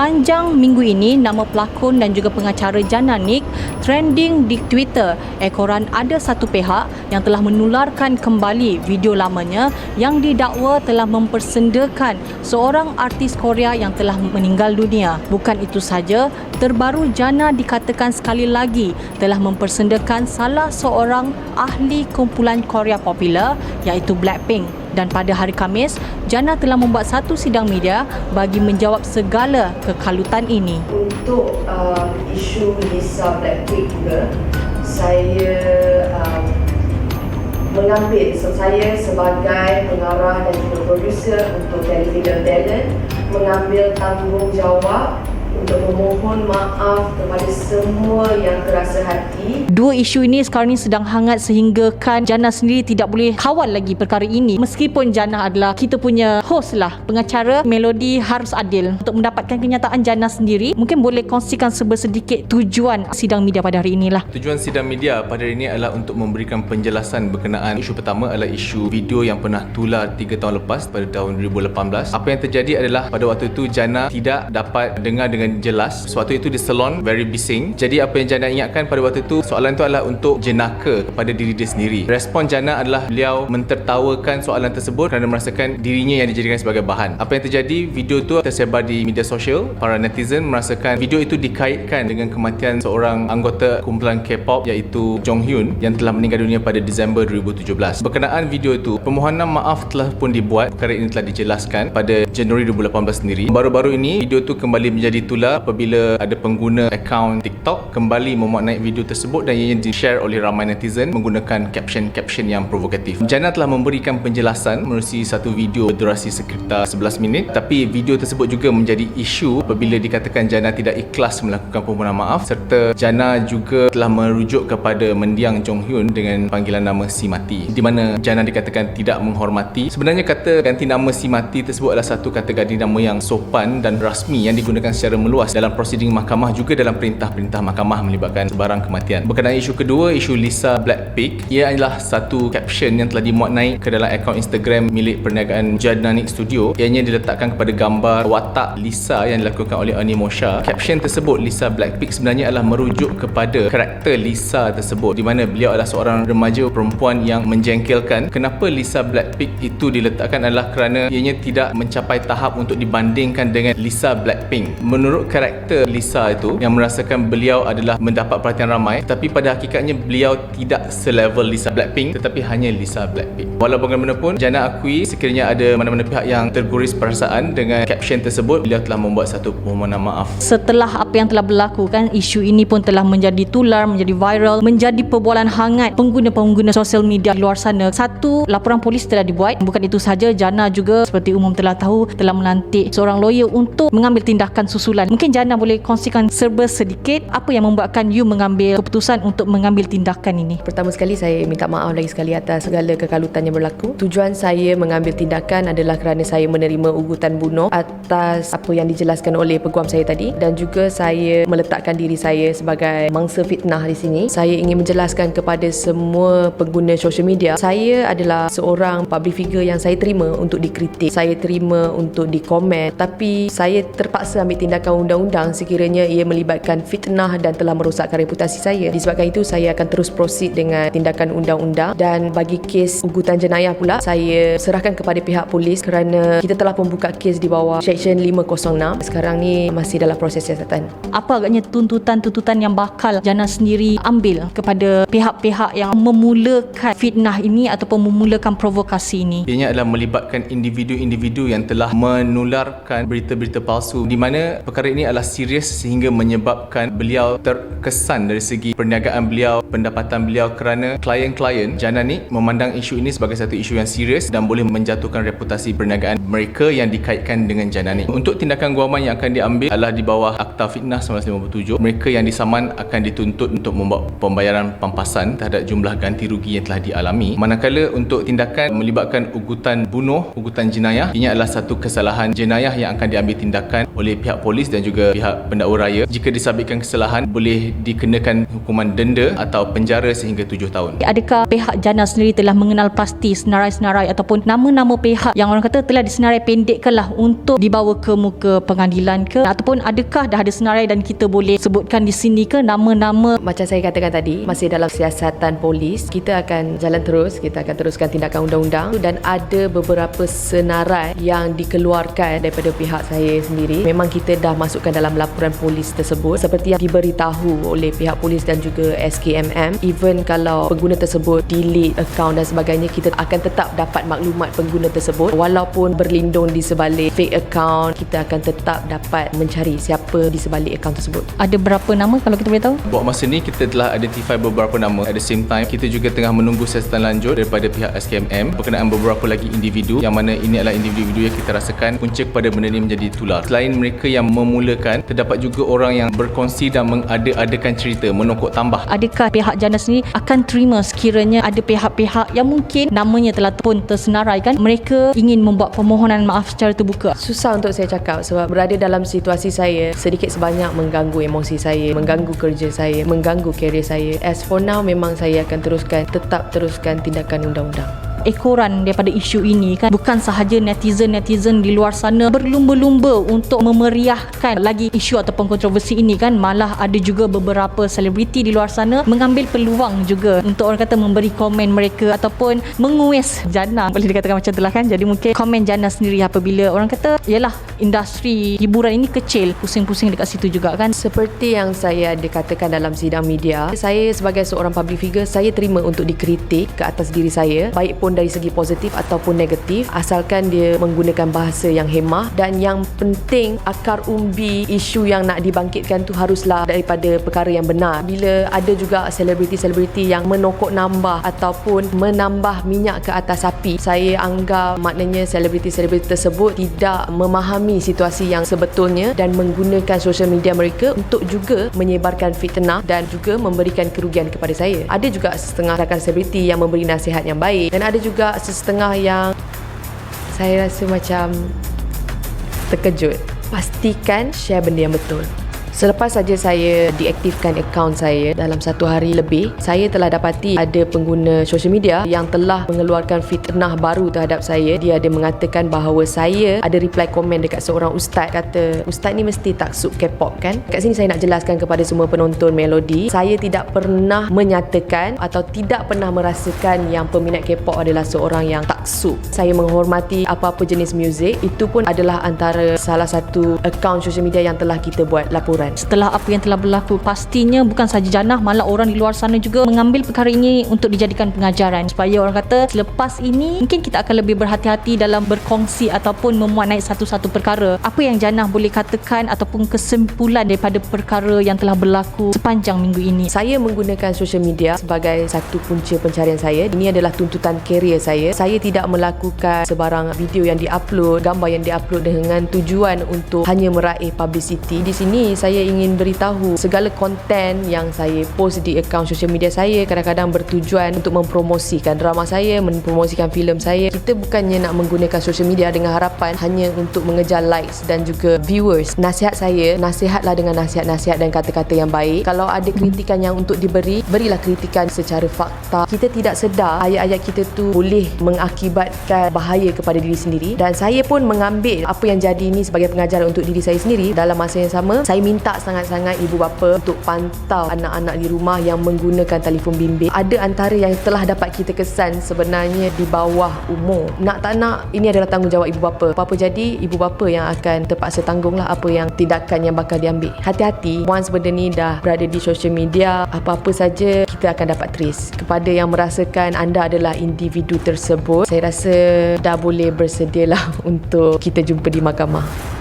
Sepanjang minggu ini, nama pelakon dan juga pengacara Jana Nik trending di Twitter. Ekoran ada satu pihak yang telah menularkan kembali video lamanya yang didakwa telah mempersendakan seorang artis Korea yang telah meninggal dunia. Bukan itu saja, terbaru Jana dikatakan sekali lagi telah mempersendakan salah seorang ahli kumpulan Korea popular iaitu Blackpink. Dan pada hari Khamis, Jana telah membuat satu sidang media bagi menjawab segala kekalutan ini. Untuk isu Lisa Blackpink juga, saya mengambil, saya sebagai pengarah dan juga produser untuk Television Talent mengambil tanggungjawab untuk memohon maaf kepada semua yang terasa hati. Dua isu ini sekarang ini sedang hangat sehinggakan Jana sendiri tidak boleh kawal lagi perkara ini. Meskipun Jana adalah kita punya host lah, pengacara Melody Harus Adil. Untuk mendapatkan kenyataan Jana sendiri, mungkin boleh kongsikan sedikit tujuan sidang media pada hari inilah. Tujuan sidang media pada hari ini adalah untuk memberikan penjelasan berkenaan isu pertama adalah isu video yang pernah tular 3 tahun lepas pada tahun 2018. Apa yang terjadi adalah pada waktu itu Jana tidak dapat dengar dengan jelas. Suatu itu di salon very bising. Jadi apa yang Jana ingatkan pada waktu itu, soalan itu adalah untuk jenaka kepada diri dia sendiri. Respon Jana adalah beliau mentertawakan soalan tersebut kerana merasakan dirinya yang dijadikan sebagai bahan. Apa yang terjadi, video itu tersebar di media sosial. Para netizen merasakan video itu dikaitkan dengan kematian seorang anggota kumpulan K-pop iaitu Jong Hyun yang telah meninggal dunia pada Disember 2017. Berkenaan video itu, permohonan maaf telah pun dibuat. Perkara ini telah dijelaskan pada Januari 2018 sendiri. Baru-baru ini video itu kembali menjadi tular apabila ada pengguna akaun TikTok kembali memuat naik video tersebut dan ianya di-share oleh ramai netizen menggunakan caption-caption yang provokatif. Jana telah memberikan penjelasan melalui satu video berdurasi sekitar 11 minit, tapi video tersebut juga menjadi isu apabila dikatakan Jana tidak ikhlas melakukan permohonan maaf, serta Jana juga telah merujuk kepada mendiang Jong Hyun dengan panggilan nama Si Mati, di mana Jana dikatakan tidak menghormati. Sebenarnya kata ganti nama Si Mati tersebut adalah satu kata ganti nama yang sopan dan rasmi yang digunakan secara meluas dalam prosiding mahkamah, juga dalam perintah-perintah mahkamah melibatkan sebarang kematian. Berkenaan isu kedua, isu Lisa Blackpink, ia adalah satu caption yang telah dimuat naik ke dalam akaun Instagram milik perniagaan Jana Nik Studio. Ianya diletakkan kepada gambar watak Lisa yang dilakukan oleh Animosha. Caption tersebut, Lisa Blackpink, sebenarnya adalah merujuk kepada karakter Lisa tersebut, di mana beliau adalah seorang remaja perempuan yang menjengkelkan. Kenapa Lisa Blackpink itu diletakkan adalah kerana ianya tidak mencapai tahap untuk dibandingkan dengan Lisa Blackpink. Menurut karakter Lisa itu yang merasakan beliau adalah mendapat perhatian ramai, tapi pada hakikatnya beliau tidak selevel Lisa Blackpink, tetapi hanya Lisa Blackpink. Walau bagaimanapun, Jana akui sekiranya ada mana-mana pihak yang terguris perasaan dengan caption tersebut, beliau telah membuat satu permohonan maaf. Setelah apa yang telah berlaku kan, isu ini pun telah menjadi tular, menjadi viral, menjadi perbualan hangat pengguna-pengguna sosial media di luar sana. Satu laporan polis telah dibuat. Bukan itu saja, Jana juga seperti umum telah tahu telah melantik seorang lawyer untuk mengambil tindakan susulan. Mungkin Jana boleh kongsikan serba sedikit apa yang membuatkan you mengambil keputusan untuk mengambil tindakan ini? Pertama sekali, saya minta maaf lagi sekali atas segala kekalutan yang berlaku. Tujuan saya mengambil tindakan adalah kerana saya menerima ugutan bunuh atas apa yang dijelaskan oleh peguam saya tadi, dan juga saya meletakkan diri saya sebagai mangsa fitnah di sini. Saya ingin menjelaskan kepada semua pengguna sosial media, saya adalah seorang public figure yang saya terima untuk dikritik, saya terima untuk dikomen, tapi saya terpaksa ambil tindakan undang-undang sekiranya ia melibatkan fitnah dan telah merosakkan reputasi saya. Disebabkan itu, saya akan terus proceed dengan tindakan undang-undang, dan bagi kes ugutan jenayah pula, saya serahkan kepada pihak polis kerana kita telah membuka kes di bawah Seksyen 506. Sekarang ni masih dalam proses siasatan. Apa agaknya tuntutan-tuntutan yang bakal Jana sendiri ambil kepada pihak-pihak yang memulakan fitnah ini ataupun memulakan provokasi ini? Ianya adalah melibatkan individu-individu yang telah menularkan berita-berita palsu, di mana perkara ini adalah serius sehingga menyebabkan beliau terkesan dari segi perniagaan beliau, pendapatan beliau, kerana klien-klien Jana Nik memandang isu ini sebagai satu isu yang serius dan boleh menjatuhkan reputasi perniagaan mereka yang dikaitkan dengan Jana Nik. Untuk tindakan guaman yang akan diambil adalah di bawah Akta Fitnah 1957. Mereka yang disaman akan dituntut untuk membuat pembayaran pampasan terhadap jumlah ganti rugi yang telah dialami. Manakala untuk tindakan melibatkan ugutan bunuh, ugutan jenayah, ini adalah satu kesalahan jenayah yang akan diambil tindakan oleh pihak polis dan juga pihak pendakwa raya. Jika disabitkan kesalahan, boleh dikenakan hukuman denda atau penjara sehingga 7 tahun. Adakah pihak Jana sendiri telah mengenal pasti senarai-senarai ataupun nama-nama pihak yang orang kata telah disenarai pendekkanlah untuk dibawa ke muka pengadilan ke, ataupun adakah dah ada senarai dan kita boleh sebutkan di sini ke nama-nama? Macam saya katakan tadi, masih dalam siasatan polis, kita akan jalan terus, kita akan teruskan tindakan undang-undang, dan ada beberapa senarai yang dikeluarkan daripada pihak saya sendiri. Memang kita dah masukkan dalam laporan polis tersebut seperti yang diberitahu oleh pihak polis dan juga SKMM. Even kalau pengguna tersebut delete akaun dan sebagainya, kita akan tetap dapat maklumat pengguna tersebut. Walaupun berlindung di sebalik fake account, kita akan tetap dapat mencari siapa di sebalik akaun tersebut. Ada berapa nama kalau kita boleh tahu? Buat masa ni kita telah identify beberapa nama. At the same time, kita juga tengah menunggu siasatan lanjut daripada pihak SKMM berkenaan beberapa lagi individu, yang mana ini adalah individu yang kita rasakan punca kepada benda ini menjadi tular. Selain mereka yang memulakan, terdapat juga orang yang berkongsi dan mengada-adakan cerita, menokok tambah. Adakah pihak Jana sendiri akan terima sekiranya ada pihak-pihak yang mungkin namanya telah pun tersenarai kan, mereka ingin membuat permohonan maaf secara terbuka? Susah untuk saya cakap sebab berada dalam situasi saya sedikit sebanyak mengganggu emosi saya, mengganggu kerja saya, mengganggu kerjaya saya. As for now, memang saya akan tetap teruskan tindakan undang-undang. Ekoran daripada isu ini kan, bukan sahaja netizen di luar sana berlumba-lumba untuk memeriahkan lagi isu ataupun kontroversi ini kan, malah ada juga beberapa selebriti di luar sana mengambil peluang juga untuk orang kata memberi komen mereka ataupun menguis Jana, boleh dikatakan macam itulah kan. Jadi mungkin komen Jana sendiri apabila orang kata yalah industri hiburan ini kecil, pusing-pusing dekat situ juga kan. Seperti yang saya dikatakan dalam sidang media, saya sebagai seorang public figure, saya terima untuk dikritik ke atas diri saya, baik pun dari segi positif ataupun negatif, asalkan dia menggunakan bahasa yang hemah, dan yang penting akar umbi isu yang nak dibangkitkan tu haruslah daripada perkara yang benar. Bila ada juga selebriti-selebriti yang menokok nambah ataupun menambah minyak ke atas api, saya anggap maknanya selebriti-selebriti tersebut tidak memahami situasi yang sebetulnya dan menggunakan sosial media mereka untuk juga menyebarkan fitnah dan juga memberikan kerugian kepada saya. Ada juga setengah rakan selebriti yang memberi nasihat yang baik, dan ada juga setengah yang saya rasa macam terkejut. Pastikan share benda yang betul. Selepas saja saya diaktifkan akaun saya dalam 1 hari lebih, saya telah dapati ada pengguna sosial media yang telah mengeluarkan fitnah baru terhadap saya. Dia ada mengatakan bahawa saya ada reply komen dekat seorang ustaz, kata ustaz ni mesti taksub K-pop kan. Kat sini saya nak jelaskan kepada semua penonton Melody, saya tidak pernah menyatakan atau tidak pernah merasakan yang peminat K-pop adalah seorang yang taksub. Saya menghormati apa-apa jenis muzik. Itu pun adalah antara salah satu akaun sosial media yang telah kita buat laporan. Setelah apa yang telah berlaku, pastinya bukan sahaja Jannah, malah orang di luar sana juga mengambil perkara ini untuk dijadikan pengajaran, supaya orang kata selepas ini mungkin kita akan lebih berhati-hati dalam berkongsi ataupun memuat naik satu-satu perkara. Apa yang Jannah boleh katakan ataupun kesimpulan daripada perkara yang telah berlaku sepanjang minggu ini? Saya menggunakan social media sebagai satu punca pencarian saya. Ini adalah tuntutan kerjaya saya. Saya tidak melakukan sebarang video yang diupload, gambar yang diupload dengan tujuan untuk hanya meraih publicity. Di sini saya ingin beritahu segala konten yang saya post di akaun sosial media saya kadang-kadang bertujuan untuk mempromosikan drama saya, mempromosikan filem saya. Kita bukannya nak menggunakan sosial media dengan harapan hanya untuk mengejar likes dan juga viewers. Nasihat saya, nasihatlah dengan nasihat-nasihat dan kata-kata yang baik. Kalau ada kritikan yang untuk diberi, berilah kritikan secara fakta. Kita tidak sedar ayat-ayat kita tu boleh mengakibatkan bahaya kepada diri sendiri, dan saya pun mengambil apa yang jadi ini sebagai pengajaran untuk diri saya sendiri. Dalam masa yang sama, saya minta sangat-sangat ibu bapa untuk pantau anak-anak di rumah yang menggunakan telefon bimbit. Ada antara yang telah dapat kita kesan sebenarnya di bawah umur. Nak tak nak, ini adalah tanggungjawab ibu bapa. Apa-apa jadi, ibu bapa yang akan terpaksa tanggunglah apa yang tindakan yang bakal diambil. Hati-hati, once benda ni dah berada di social media, apa-apa saja kita akan dapat trace. Kepada yang merasakan anda adalah individu tersebut, saya rasa dah boleh bersedialah untuk kita jumpa di mahkamah.